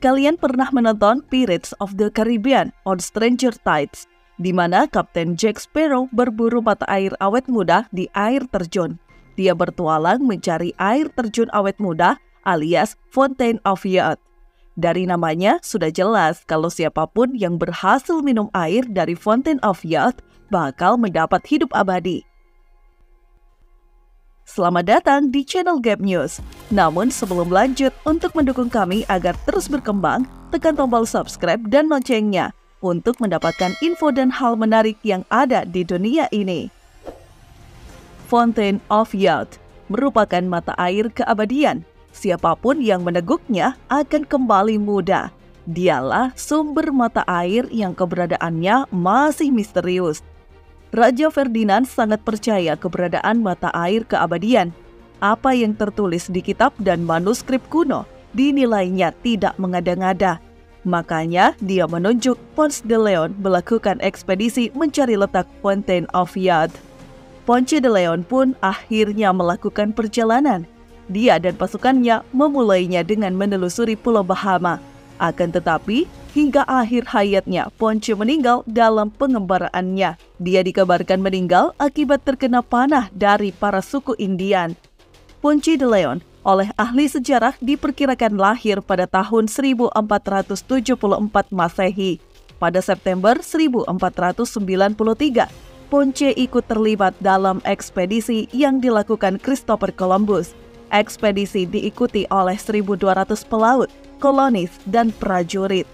Kalian pernah menonton Pirates of the Caribbean on Stranger Tides, di mana Kapten Jack Sparrow berburu mata air awet muda di air terjun. Dia bertualang mencari air terjun awet muda alias Fountain of Youth. Dari namanya sudah jelas kalau siapapun yang berhasil minum air dari Fountain of Youth bakal mendapat hidup abadi. Selamat datang di channel Gap News. Namun sebelum lanjut, untuk mendukung kami agar terus berkembang, tekan tombol subscribe dan loncengnya untuk mendapatkan info dan hal menarik yang ada di dunia ini. Fountain of Youth merupakan mata air keabadian. Siapapun yang meneguknya akan kembali muda. Dialah sumber mata air yang keberadaannya masih misterius. Raja Ferdinand sangat percaya keberadaan mata air keabadian. Apa yang tertulis di kitab dan manuskrip kuno dinilainya tidak mengada-ngada. Makanya dia menunjuk Ponce de Leon melakukan ekspedisi mencari letak Fountain of Youth. Ponce de Leon pun akhirnya melakukan perjalanan. Dia dan pasukannya memulainya dengan menelusuri Pulau Bahama. Akan tetapi, hingga akhir hayatnya, Ponce meninggal dalam pengembaraannya. Dia dikabarkan meninggal akibat terkena panah dari para suku Indian. Ponce de Leon oleh ahli sejarah diperkirakan lahir pada tahun 1474 Masehi. Pada September 1493, Ponce ikut terlibat dalam ekspedisi yang dilakukan Christopher Columbus. Ekspedisi diikuti oleh 1.200 pelaut, kolonis, dan prajurit.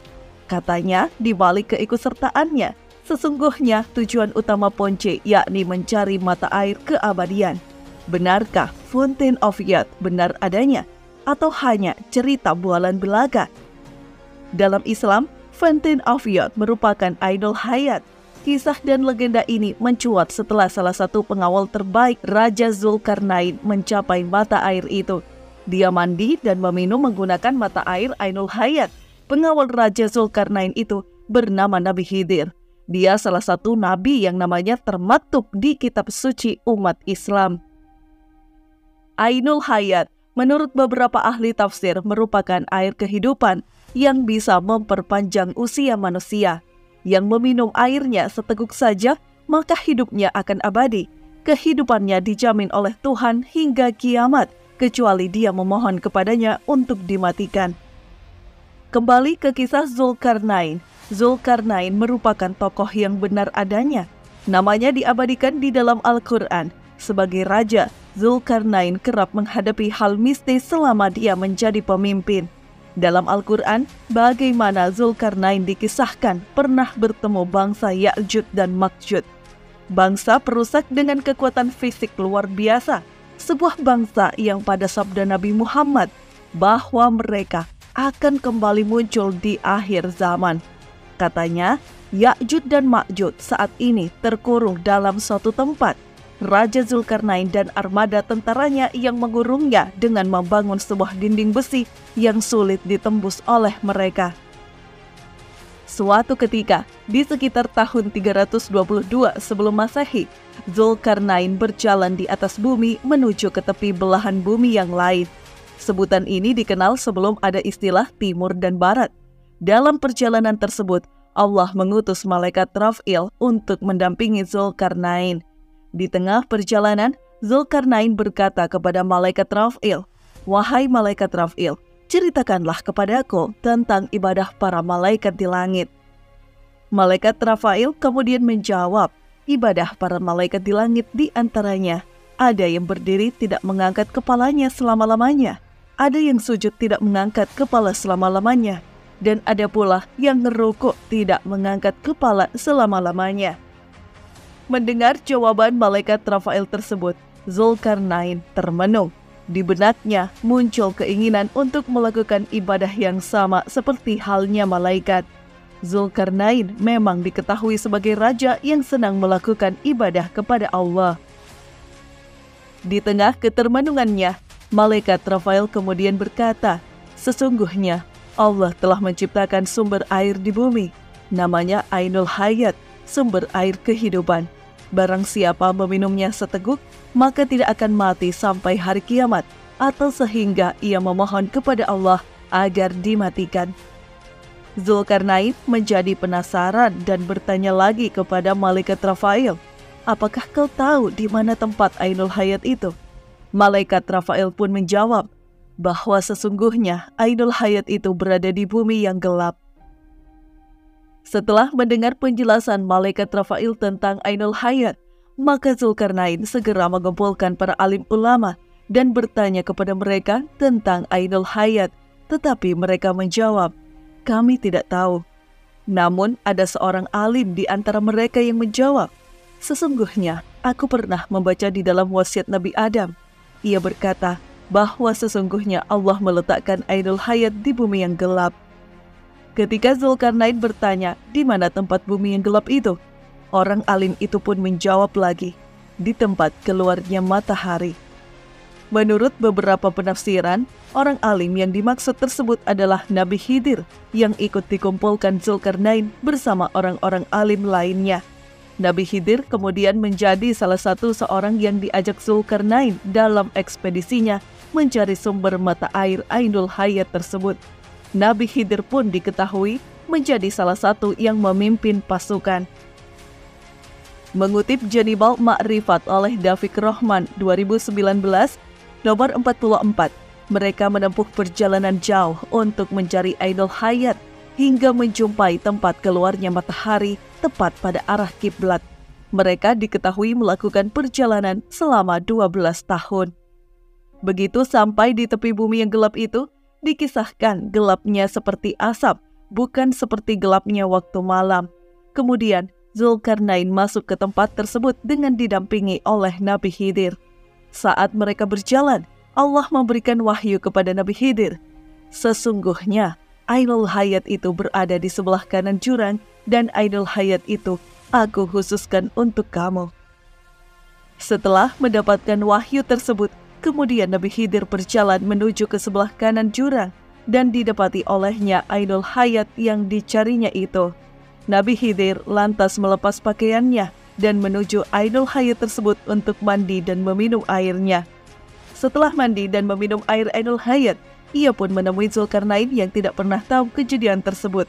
Katanya, di balik keikutsertaannya, sesungguhnya tujuan utama Ponce yakni mencari mata air keabadian. Benarkah Fountain of Youth benar adanya, atau hanya cerita bualan belaka? Dalam Islam, Fountain of Youth merupakan idol hayat. Kisah dan legenda ini mencuat setelah salah satu pengawal terbaik Raja Zulkarnain mencapai mata air itu. Dia mandi dan meminum menggunakan mata air Ainul Hayat. Pengawal Raja Zulkarnain itu bernama Nabi Khidir. Dia salah satu nabi yang namanya termaktub di kitab suci umat Islam. Ainul Hayat menurut beberapa ahli tafsir merupakan air kehidupan yang bisa memperpanjang usia manusia. Yang meminum airnya seteguk saja, maka hidupnya akan abadi. Kehidupannya dijamin oleh Tuhan hingga kiamat, kecuali dia memohon kepadanya untuk dimatikan. Kembali ke kisah Zulkarnain. Zulkarnain merupakan tokoh yang benar adanya. Namanya diabadikan di dalam Al-Quran. Sebagai raja, Zulkarnain kerap menghadapi hal mistis selama dia menjadi pemimpin. Dalam Al-Quran, bagaimana Zulkarnain dikisahkan pernah bertemu bangsa Ya'juj dan Ma'juj. Bangsa perusak dengan kekuatan fisik luar biasa. Sebuah bangsa yang pada sabda Nabi Muhammad bahwa mereka akan kembali muncul di akhir zaman. Katanya, Ya'juj dan Ma'juj saat ini terkurung dalam suatu tempat. Raja Zulkarnain dan armada tentaranya yang mengurungnya dengan membangun sebuah dinding besi yang sulit ditembus oleh mereka. Suatu ketika, di sekitar tahun 322 sebelum Masehi, Zulkarnain berjalan di atas bumi menuju ke tepi belahan bumi yang lain. Sebutan ini dikenal sebelum ada istilah Timur dan Barat. Dalam perjalanan tersebut, Allah mengutus malaikat Raf'il untuk mendampingi Zulkarnain. Di tengah perjalanan, Zulkarnain berkata kepada malaikat Raf'il, "Wahai malaikat Raf'il, ceritakanlah kepadaku tentang ibadah para malaikat di langit." Malaikat Raf'il kemudian menjawab, ibadah para malaikat di langit di antaranya, ada yang berdiri tidak mengangkat kepalanya selama-lamanya, ada yang sujud tidak mengangkat kepala selama-lamanya, dan ada pula yang ngerukuk tidak mengangkat kepala selama-lamanya. Mendengar jawaban malaikat Raf'il tersebut, Zulkarnain termenung. Di benaknya muncul keinginan untuk melakukan ibadah yang sama seperti halnya malaikat. Zulkarnain memang diketahui sebagai raja yang senang melakukan ibadah kepada Allah. Di tengah ketermenungannya, malaikat Raf'il kemudian berkata, "Sesungguhnya Allah telah menciptakan sumber air di bumi. Namanya Ainul Hayat, sumber air kehidupan. Barang siapa meminumnya seteguk, maka tidak akan mati sampai hari kiamat, atau sehingga ia memohon kepada Allah agar dimatikan. Zulkarnain menjadi penasaran dan bertanya lagi kepada malaikat Rafail, "Apakah kau tahu di mana tempat Ainul Hayat itu?" Malaikat Rafail pun menjawab bahwa sesungguhnya Ainul Hayat itu berada di bumi yang gelap. Setelah mendengar penjelasan malaikat Rafail tentang Ainul Hayat, maka Zulkarnain segera mengumpulkan para alim ulama dan bertanya kepada mereka tentang Ainul Hayat, tetapi mereka menjawab, "Kami tidak tahu." Namun ada seorang alim di antara mereka yang menjawab, "Sesungguhnya aku pernah membaca di dalam wasiat Nabi Adam. Ia berkata bahwa sesungguhnya Allah meletakkan Ainul Hayat di bumi yang gelap." Ketika Zulkarnain bertanya di mana tempat bumi yang gelap itu, orang alim itu pun menjawab lagi, "Di tempat keluarnya matahari." Menurut beberapa penafsiran, orang alim yang dimaksud tersebut adalah Nabi Khidir yang ikut dikumpulkan Zulkarnain bersama orang-orang alim lainnya. Nabi Khidir kemudian menjadi salah satu seorang yang diajak Zulkarnain dalam ekspedisinya mencari sumber mata air Ainul Hayat tersebut. Nabi Khidir pun diketahui menjadi salah satu yang memimpin pasukan. Mengutip Janibal Ma'rifat oleh Dafiq Rahman 2019, nomor 44, mereka menempuh perjalanan jauh untuk mencari Ainul Hayat hingga menjumpai tempat keluarnya matahari tepat pada arah kiblat. Mereka diketahui melakukan perjalanan selama 12 tahun. Begitu sampai di tepi bumi yang gelap itu, dikisahkan gelapnya seperti asap, bukan seperti gelapnya waktu malam. Kemudian Zulkarnain masuk ke tempat tersebut dengan didampingi oleh Nabi Khidir. Saat mereka berjalan, Allah memberikan wahyu kepada Nabi Khidir. "Sesungguhnya Ainul Hayat itu berada di sebelah kanan jurang, dan Ainul Hayat itu aku khususkan untuk kamu." Setelah mendapatkan wahyu tersebut, kemudian Nabi Khidir berjalan menuju ke sebelah kanan jurang dan didapati olehnya Ainul Hayat yang dicarinya itu. Nabi Khidir lantas melepas pakaiannya dan menuju Ainul Hayat tersebut untuk mandi dan meminum airnya. Setelah mandi dan meminum air Ainul Hayat, ia pun menemui Zulkarnain yang tidak pernah tahu kejadian tersebut.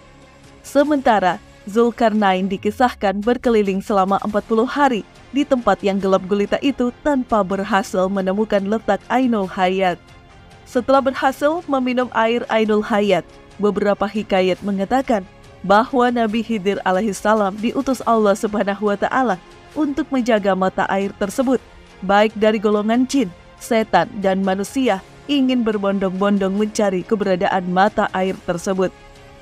Sementara Zulkarnain dikisahkan berkeliling selama 40 hari di tempat yang gelap gulita itu tanpa berhasil menemukan letak Ainul Hayat. Setelah berhasil meminum air Ainul Hayat, beberapa hikayat mengatakan bahwa Nabi Khidir alaihissalam diutus Allah Subhanahu wa Ta'ala untuk menjaga mata air tersebut, baik dari golongan jin, setan, dan manusia ingin berbondong-bondong mencari keberadaan mata air tersebut.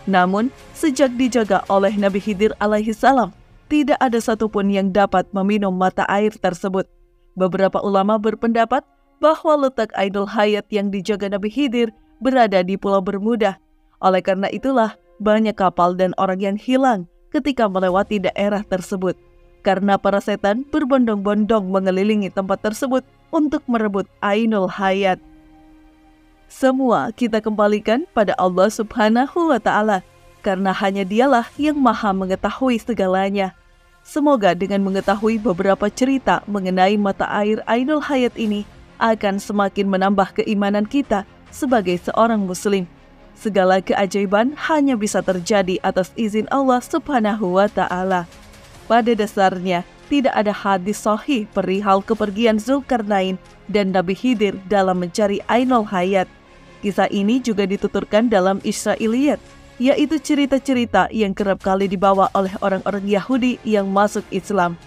Namun, sejak dijaga oleh Nabi Khidir alaihissalam, tidak ada satupun yang dapat meminum mata air tersebut. Beberapa ulama berpendapat bahwa letak Ainul Hayat yang dijaga Nabi Khidir berada di Pulau Bermuda. Oleh karena itulah, banyak kapal dan orang yang hilang ketika melewati daerah tersebut, karena para setan berbondong-bondong mengelilingi tempat tersebut untuk merebut Ainul Hayat. Semua kita kembalikan pada Allah Subhanahu wa Ta'ala, karena hanya Dialah yang Maha mengetahui segalanya. Semoga dengan mengetahui beberapa cerita mengenai mata air Ainul Hayat ini akan semakin menambah keimanan kita sebagai seorang muslim. Segala keajaiban hanya bisa terjadi atas izin Allah Subhanahu wa Ta'ala. Pada dasarnya, tidak ada hadis sahih perihal kepergian Zulkarnain dan Nabi Khidir dalam mencari Ainul Hayat. Kisah ini juga dituturkan dalam Israiliyat, yaitu cerita-cerita yang kerap kali dibawa oleh orang-orang Yahudi yang masuk Islam.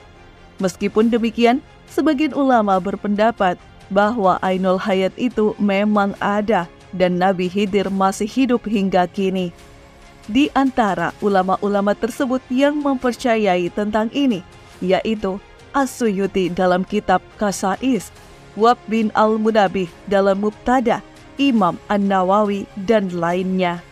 Meskipun demikian, sebagian ulama berpendapat bahwa Ainul Hayat itu memang ada dan Nabi Khidir masih hidup hingga kini. Di antara ulama-ulama tersebut yang mempercayai tentang ini, yaitu As-Suyuti dalam kitab Qasais, Wahb bin Al-Munabih dalam Mubtada, Imam An-Nawawi, dan lainnya.